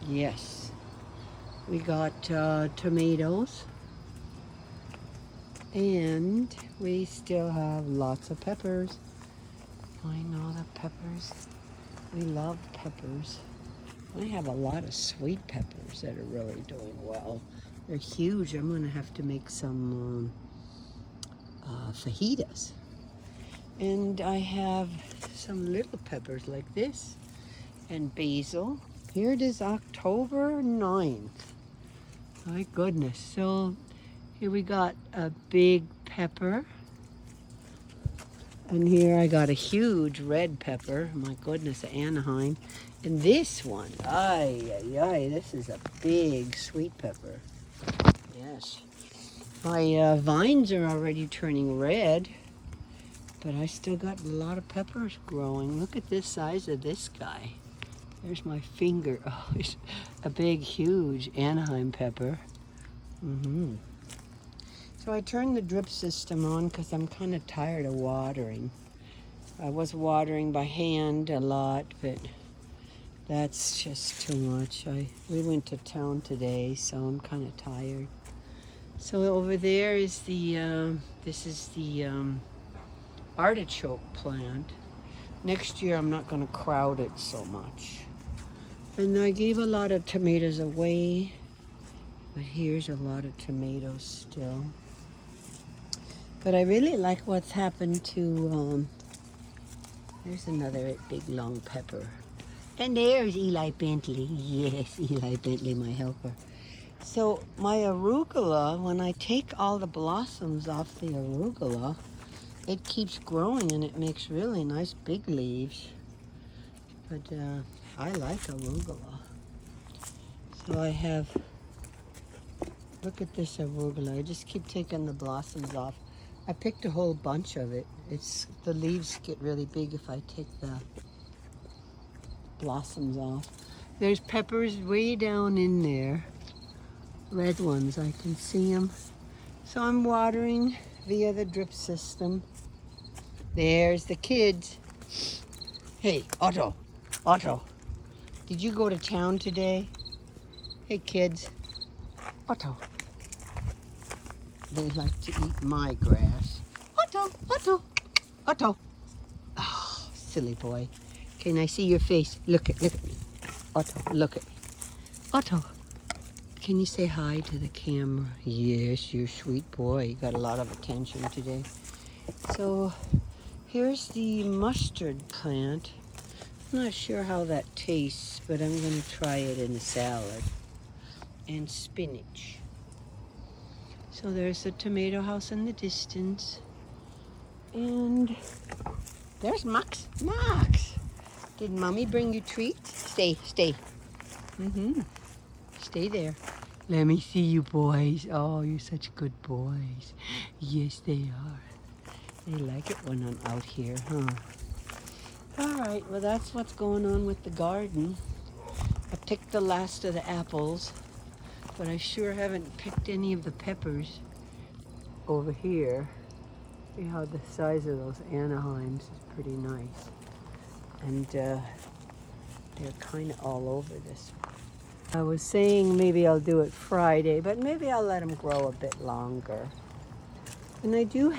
Yes, we got tomatoes, and we still have lots of peppers. I know the peppers. We love peppers. I have a lot of sweet peppers that are really doing well. They're huge. I'm going to have to make some fajitas. And I have some little peppers like this and basil. Here it is, October 9th. My goodness. So here we got a big pepper. And here I got a huge red pepper. My goodness, Anaheim. And this one, this is a big sweet pepper. Yes. My vines are already turning red, but I still got a lot of peppers growing. Look at this size of this guy. There's my finger. Oh, it's a big, huge Anaheim pepper. So I turned the drip system on because I'm kind of tired of watering. I was watering by hand a lot, but that's just too much. We went to town today, so I'm kind of tired. So over there is this is the artichoke plant. Next year I'm not going to crowd it so much. And I gave a lot of tomatoes away, but here's a lot of tomatoes still. But I really like what's happened to, there's another big long pepper. And there's Eli Bentley. Yes, Eli Bentley, my helper. So my arugula, when I take all the blossoms off the arugula, it keeps growing and it makes really nice big leaves. But I like arugula. So I have, look at this arugula. I just keep taking the blossoms off. I picked a whole bunch of it. The leaves get really big if I take the blossoms off. There's peppers way down in there. Red ones, I can see them. So I'm watering via the drip system. There's the kids. Hey, Otto, did you go to town today? Hey, kids. Otto. They like to eat my grass. Otto. Oh, silly boy. Can I see your face? Look at me. Otto, look at me. Otto, can you say hi to the camera? Yes, you're a sweet boy. You got a lot of attention today. So here's the mustard plant. I'm not sure how that tastes, but I'm going to try it in a salad. And spinach. So there's the tomato house in the distance. And there's Max. Did Mommy bring you treats? Stay. Stay there. Let me see you boys. Oh, you're such good boys. Yes, they are. They like it when I'm out here, huh? All right, well, that's what's going on with the garden. I picked the last of the apples, but I sure haven't picked any of the peppers over here. See how the size of those Anaheims is pretty nice. And they're kind of all over this. I was saying maybe I'll do it Friday, but maybe I'll let them grow a bit longer. And I do have